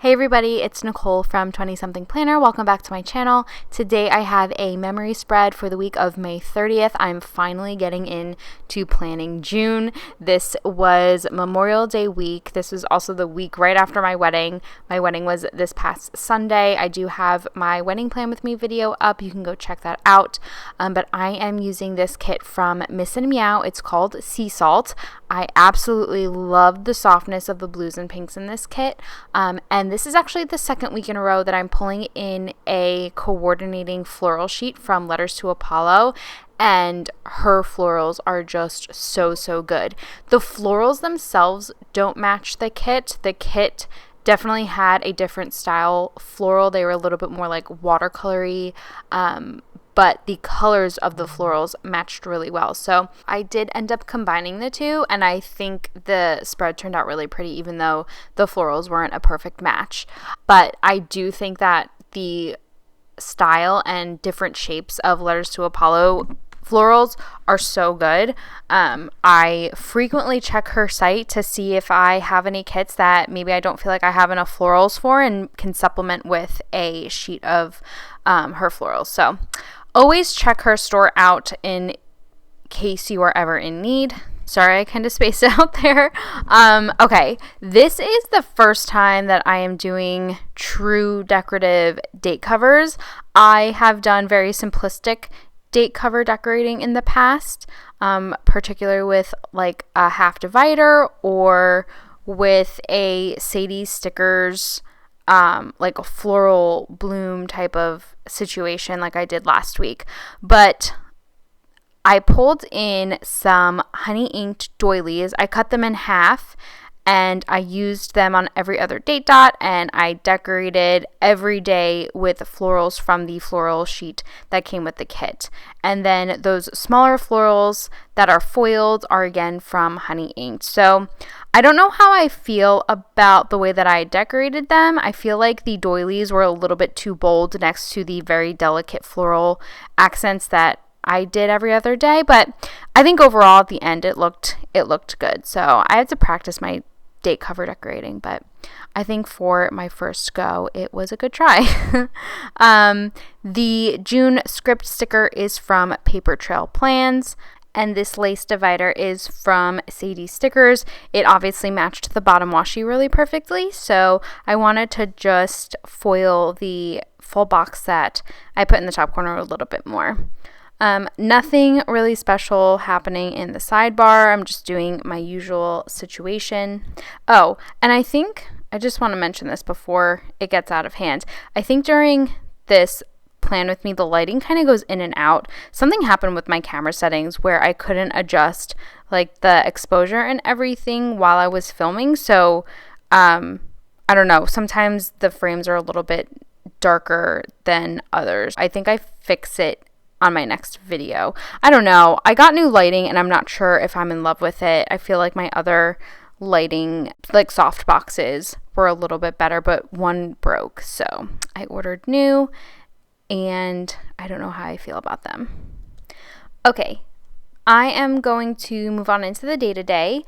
Hey everybody, it's Nicole from 20 Something Planner. Welcome back to my channel. Today I have a memory spread for the week of May 30th. I'm finally getting into planning June. This was Memorial Day week. This was also the week right after my wedding. My wedding was this past Sunday. I do have my wedding plan with me video up. You can go check that out. But I am using this kit from Miss and Meow. It's called Sea Salt. I absolutely love the softness of the blues and pinks in this kit. And this is actually the second week in a row that I'm pulling in a coordinating floral sheet from Letters to Apollo, and her florals are just so good. The florals themselves don't match the kit. The kit definitely had a different style floral. They were a little bit more like watercolory, but the colors of the florals matched really well. So I did end up combining the two, and I think the spread turned out really pretty, even though the florals weren't a perfect match. But I do think that the style and different shapes of Letters to Apollo florals are so good. I frequently check her site to see if I have any kits that maybe I don't feel like I have enough florals for and can supplement with a sheet of her florals. So always check her store out in case you are ever in need. Sorry, I kind of spaced out there. Okay, this is the first time that I am doing true decorative date covers. I have done very simplistic date cover decorating in the past, particularly with like a half divider or with a Sadie stickers, like a floral bloom type of situation like I did last week. But I pulled in some honey inked doilies. I cut them in half and I used them on every other date dot, and I decorated every day with florals from the floral sheet that came with the kit. And then those smaller florals that are foiled are again from honey inked. So I don't know how I feel about the way that I decorated them. I feel like the doilies were a little bit too bold next to the very delicate floral accents that I did every other day, but I think overall at the end it looked good. So I had to practice my date cover decorating, but I think for my first go it was a good try. The June script sticker is from Paper Trail Plans, and this lace divider is from Sadie Stickers. It obviously matched the bottom washi really perfectly, so I wanted to just foil the full box that I put in the top corner a little bit more. Nothing really special happening in the sidebar. I'm just doing my usual situation. Oh, and I think I just want to mention this before it gets out of hand. I think during this plan with me, the lighting kind of goes in and out. Something happened with my camera settings where I couldn't adjust like the exposure and everything while I was filming. So, I don't know. Sometimes the frames are a little bit darker than others. I think I fix it on my next video. I don't know. I got new lighting and I'm not sure if I'm in love with it. I feel like my other lighting, like soft boxes, were a little bit better, but one broke. So I ordered new and I don't know how I feel about them. Okay, I am going to move on into the day-to-day.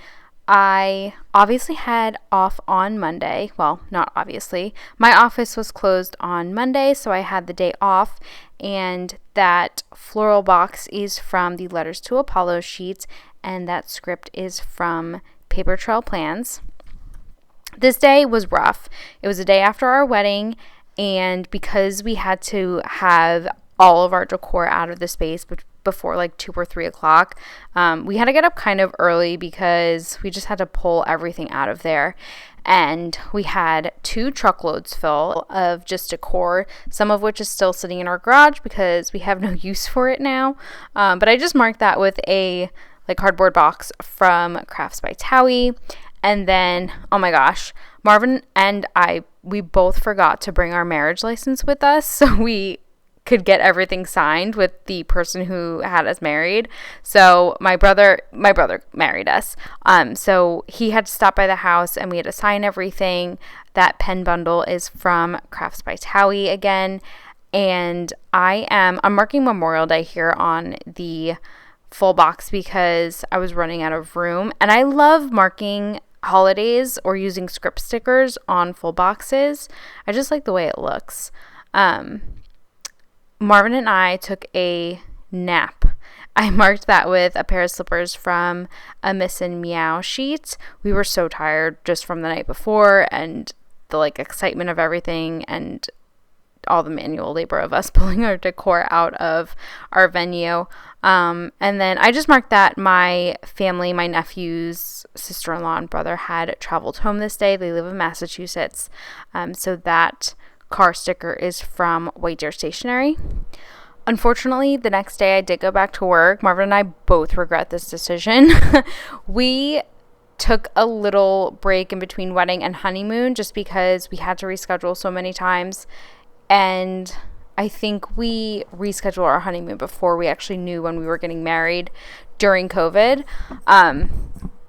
I obviously had off on Monday. Well, not obviously. My office was closed on Monday, so I had the day off, and that floral box is from the Letters to Apollo sheet, and that script is from Paper Trail Plans. This day was rough. It was a day after our wedding, and because we had to have all of our decor out of the space before like 2 or 3 o'clock, we had to get up kind of early because we just had to pull everything out of there. And we had 2 truckloads full of just decor, some of which is still sitting in our garage because we have no use for it now. But I just marked that with a like cardboard box from Crafts by Towie. And then, oh my gosh, Marvin and we both forgot to bring our marriage license with us, so we could get everything signed with the person who had us married. So my brother married us. So he had to stop by the house and we had to sign everything. That pen bundle is from Crafts by Towie again. And I'm marking Memorial Day here on the full box because I was running out of room. And I love marking holidays or using script stickers on full boxes. I just like the way it looks. Marvin and I took a nap. I marked that with a pair of slippers from a Miss and Meow sheet. We were so tired just from the night before and the excitement of everything and all the manual labor of us pulling our decor out of our venue. And then I just marked that my family, my nephew's sister-in-law and brother had traveled home this day. They live in Massachusetts. So that car sticker is from White Deer Stationery. Unfortunately, the next day I did go back to work. Marvin and I both regret this decision. We took a little break in between wedding and honeymoon just because we had to reschedule so many times. And I think we rescheduled our honeymoon before we actually knew when we were getting married during COVID.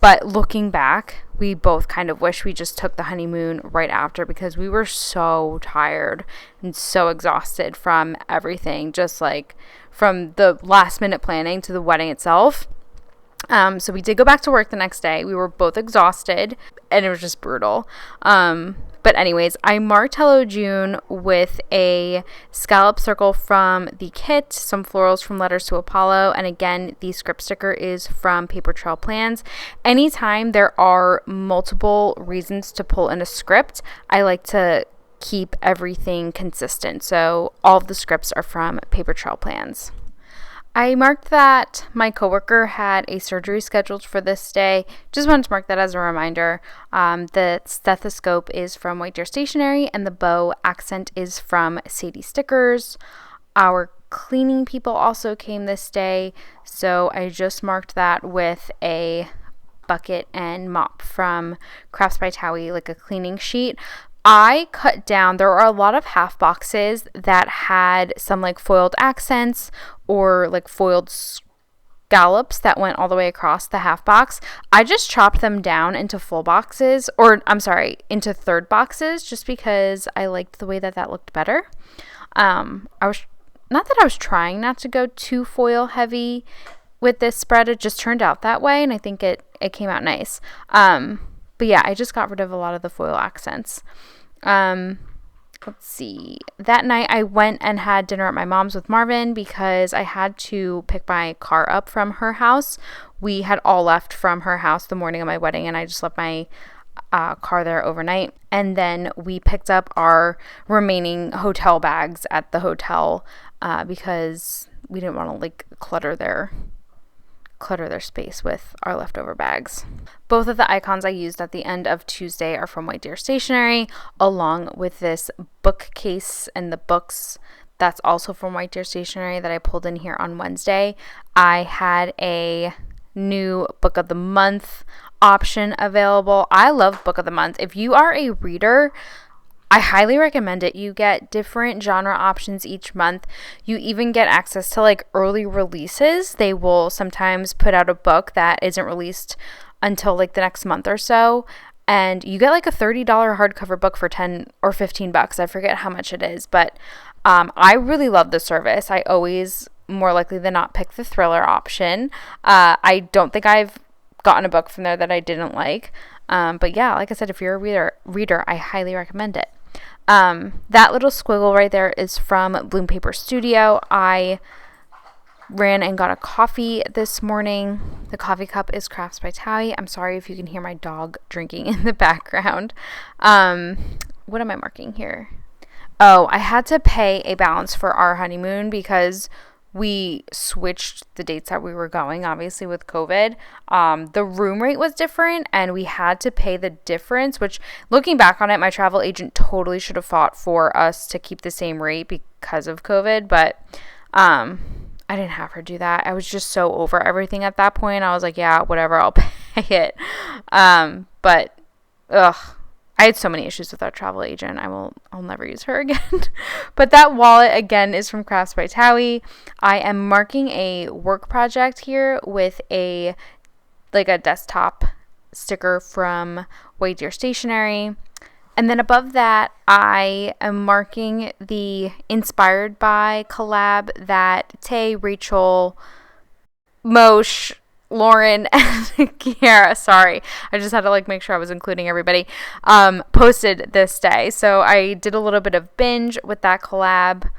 But looking back, we both kind of wish we just took the honeymoon right after because we were so tired and so exhausted from everything, just from the last minute planning to the wedding itself. So we did go back to work the next day. We were both exhausted and it was just brutal. But anyways, I marked Hello June with a scallop circle from the kit, some florals from Letters to Apollo, and again, the script sticker is from Paper Trail Plans. Anytime there are multiple reasons to pull in a script, I like to keep everything consistent. So all of the scripts are from Paper Trail Plans. I marked that my coworker had a surgery scheduled for this day. Just wanted to mark that as a reminder. The stethoscope is from White Deer Stationery and the bow accent is from Sadie Stickers. Our cleaning people also came this day, so I just marked that with a bucket and mop from Crafts by Towie, like a cleaning sheet. I cut down, there are a lot of half boxes that had some foiled accents or foiled scallops that went all the way across the half box. I just chopped them down into full boxes, into third boxes, just because I liked the way that looked better. I was trying not to go too foil heavy with this spread. It just turned out that way, and I think it came out nice. But yeah, I just got rid of a lot of the foil accents. Let's see. That night I went and had dinner at my mom's with Marvin because I had to pick my car up from her house. We had all left from her house the morning of my wedding, and I just left my car there overnight. And then we picked up our remaining hotel bags at the hotel because we didn't want to clutter their space with our leftover bags. Both of the icons I used at the end of Tuesday are from White Deer Stationery, along with this bookcase and the books that's also from White Deer Stationery that I pulled in here on Wednesday. I had a new Book of the Month option available. I love Book of the Month. If you are a reader, I highly recommend it. You get different genre options each month. You even get access to early releases. They will sometimes put out a book that isn't released until the next month or so. And you get a $30 hardcover book for $10 or $15. I forget how much it is, but I really love the service. I always, more likely than not, pick the thriller option. I don't think I've gotten a book from there that I didn't like. But yeah, like I said, if you're a reader, I highly recommend it. That little squiggle right there is from Bloom Paper Studio. I ran and got a coffee this morning. The coffee cup is Crafts by Towie. I'm sorry if you can hear my dog drinking in the background. What am I marking here? Oh, I had to pay a balance for our honeymoon because we switched the dates that we were going, obviously with COVID. The room rate was different and we had to pay the difference, which looking back on it, my travel agent totally should have fought for us to keep the same rate because of COVID. But I didn't have her do that. I was just so over everything at that point. I was like, yeah, whatever, I'll pay it. But I had so many issues with our travel agent. I'll never use her again. But that wallet again is from Crafts by Towie. I am marking a work project here with a desktop sticker from White Deer Stationery. And then above that, I am marking the Inspired By collab that Tay, Rachel, Moshe, Lauren and Kiara, sorry, I just had to like make sure I was including everybody, posted this day. So I did a little bit of binge with that collab,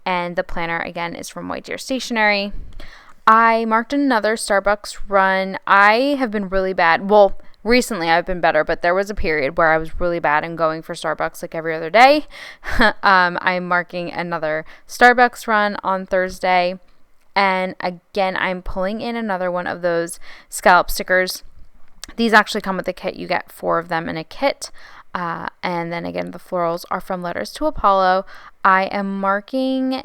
and the planner again is from White Deer Stationery. I marked another Starbucks run. I have been really bad. Well, recently I've been better, but there was a period where I was really bad and going for Starbucks like every other day. I'm marking another Starbucks run on Thursday. And again, I'm pulling in another one of those scallop stickers. These actually come with a kit. You get 4 of them in a kit. And then again, the florals are from Letters to Apollo. I am marking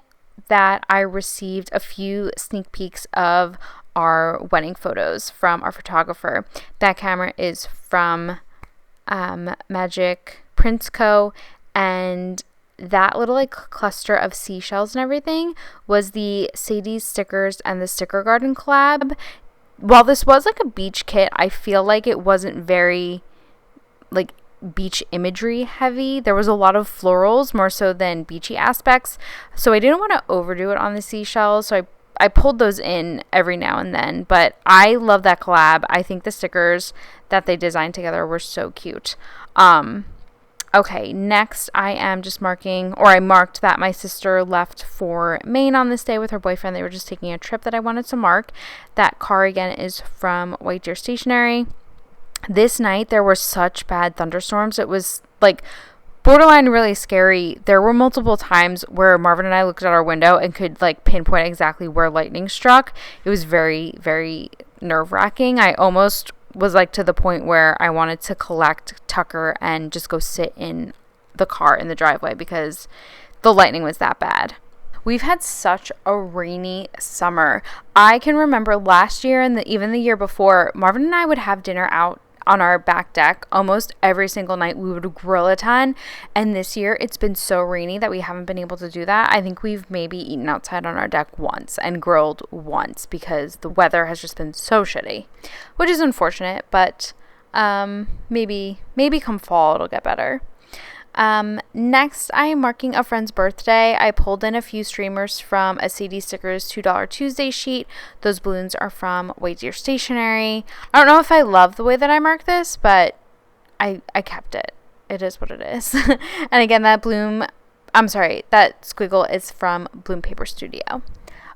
that I received a few sneak peeks of our wedding photos from our photographer. That camera is from Magic Prince Co. And that little like cluster of seashells and everything was the Sadie's stickers and the Sticker Garden collab. While this was like a beach kit, I feel like it wasn't very like beach imagery heavy. There was a lot of florals more so than beachy aspects, so I didn't want to overdo it on the seashells, so I pulled those in every now and then. But I love that collab. I think the stickers that they designed together were so cute. Okay, next I am just I marked that my sister left for Maine on this day with her boyfriend. They were just taking a trip that I wanted to mark. That car again is from White Deer Stationery. This night there were such bad thunderstorms. It was like borderline really scary. There were multiple times where Marvin and I looked out our window and could like pinpoint exactly where lightning struck. It was very, very nerve-wracking. I almost was like to the point where I wanted to collect Tucker and just go sit in the car in the driveway because the lightning was that bad. We've had such a rainy summer. I can remember last year and even the year before, Marvin and I would have dinner out on our back deck almost every single night. We would grill a ton, and this year it's been so rainy that we haven't been able to do that. I think we've maybe eaten outside on our deck once and grilled once because the weather has just been so shitty, which is unfortunate, but maybe come fall it'll get better. Next, I am marking a friend's birthday. I pulled in a few streamers from a CD Stickers $2 Tuesday sheet. Those balloons are from White Deer Stationery. I don't know if I love the way that I marked this, but I kept it. It is what it is. And again, that squiggle is from Bloom Paper Studio.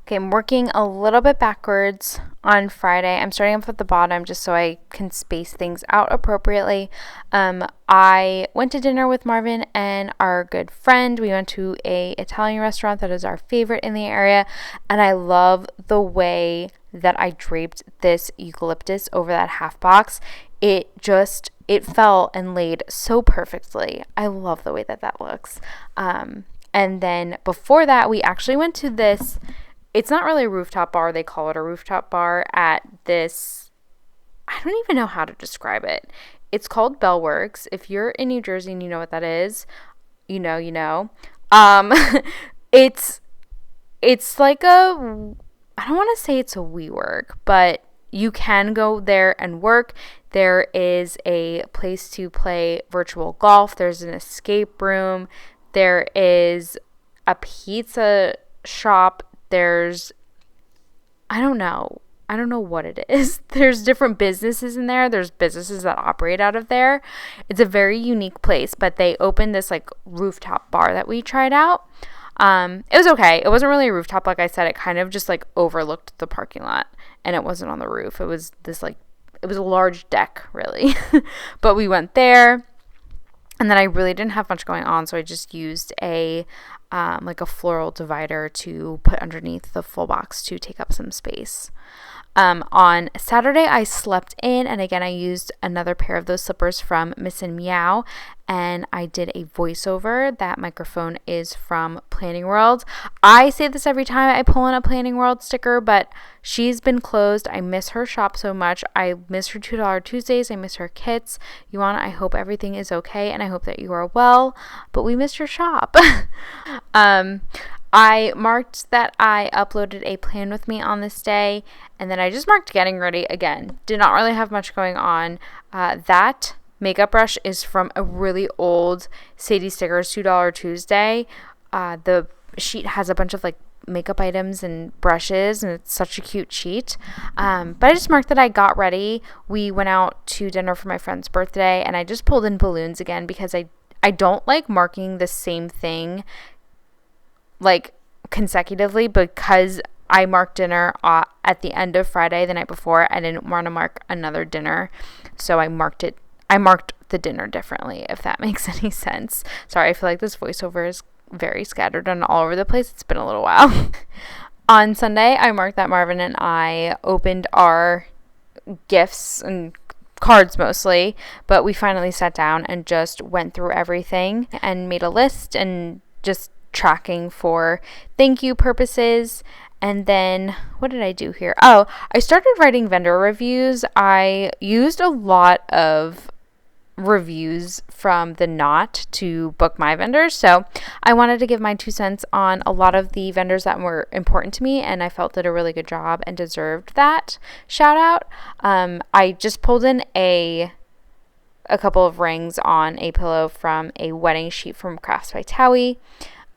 Okay, I'm working a little bit backwards on Friday. I'm starting off at the bottom just so I can space things out appropriately. I went to dinner with Marvin and our good friend. We went to a Italian restaurant that is our favorite in the area, and I love the way that I draped this eucalyptus over that half box. It fell and laid so perfectly. I love the way that looks. And then before that, we actually went to this. It's not really a rooftop bar. They call it a rooftop bar at this. I don't even know how to describe it. It's called Bellworks. If you're in New Jersey and you know what that is, you know. It's like I don't want to say it's a WeWork, but you can go there and work. There is a place to play virtual golf. There's an escape room. There is a pizza shop. I don't know what it is. There's different businesses in there. There's businesses that operate out of there. It's a very unique place, but they opened this like rooftop bar that we tried out. It was okay. It wasn't really a rooftop. Like I said, it kind of just like overlooked the parking lot and it wasn't on the roof. It was it was a large deck really, but we went there. And then I really didn't have much going on, so I just used a floral divider to put underneath the full box to take up some space. On Saturday, I slept in, and again, I used another pair of those slippers from Miss and Meow, and I did a voiceover. That microphone is from Planning World. I say this every time I pull in a Planning World sticker, but she's been closed. I miss her shop so much. I miss her $2 Tuesdays. I miss her kits. Yuana, I hope everything is okay, and I hope that you are well, but we missed your shop. I marked that I uploaded a plan with me on this day, and then I just marked getting ready again. Did not really have much going on. That makeup brush is from a really old Sadie Stickers $2 Tuesday. The sheet has a bunch of like makeup items and brushes, and it's such a cute sheet. But I just marked that I got ready. We went out to dinner for my friend's birthday, and I just pulled in balloons again because I don't like marking the same thing like consecutively, because I marked dinner at the end of Friday the night before. I didn't want to mark another dinner, so I marked the dinner differently, if that makes any sense. Sorry, I feel like this voiceover is very scattered and all over the place. It's been a little while. On Sunday, I marked that Marvin and I opened our gifts and cards mostly, but we finally sat down and just went through everything and made a list and just tracking for thank you purposes. And then what did I do here? Oh, I started writing vendor reviews. I used a lot of reviews from the Knot to book my vendors, so I wanted to give my 2 cents on a lot of the vendors that were important to me, and I felt did a really good job and deserved that shout out. I just pulled in a couple of rings on a pillow from a wedding sheet from Crafts by Towie.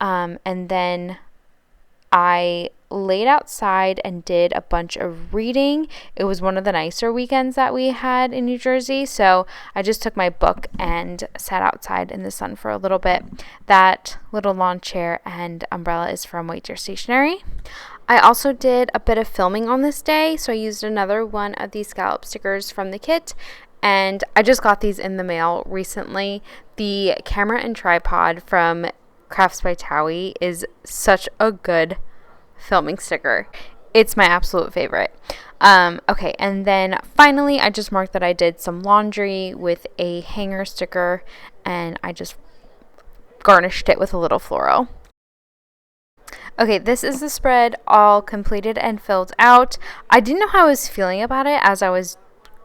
And then I laid outside and did a bunch of reading. It was one of the nicer weekends that we had in New Jersey, so I just took my book and sat outside in the sun for a little bit. That little lawn chair and umbrella is from White Deer Stationery. I also did a bit of filming on this day, so I used another one of these scallop stickers from the kit, and I just got these in the mail recently. The camera and tripod from Crafts by Towie is such a good filming sticker. It's my absolute favorite. Okay, and then finally I just marked that I did some laundry with a hanger sticker, and I just garnished it with a little floral. Okay, this is the spread all completed and filled out. I didn't know how I was feeling about it as I was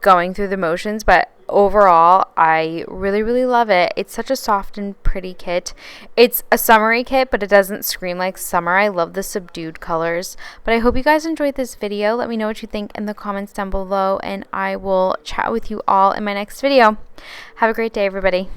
going through the motions, but overall I really love it. It's such a soft and pretty kit. It's a summery kit, but it doesn't scream like summer. I love the subdued colors. But I hope you guys enjoyed this video. Let me know what you think in the comments down below, and I will chat with you all in my next video. Have a great day, everybody.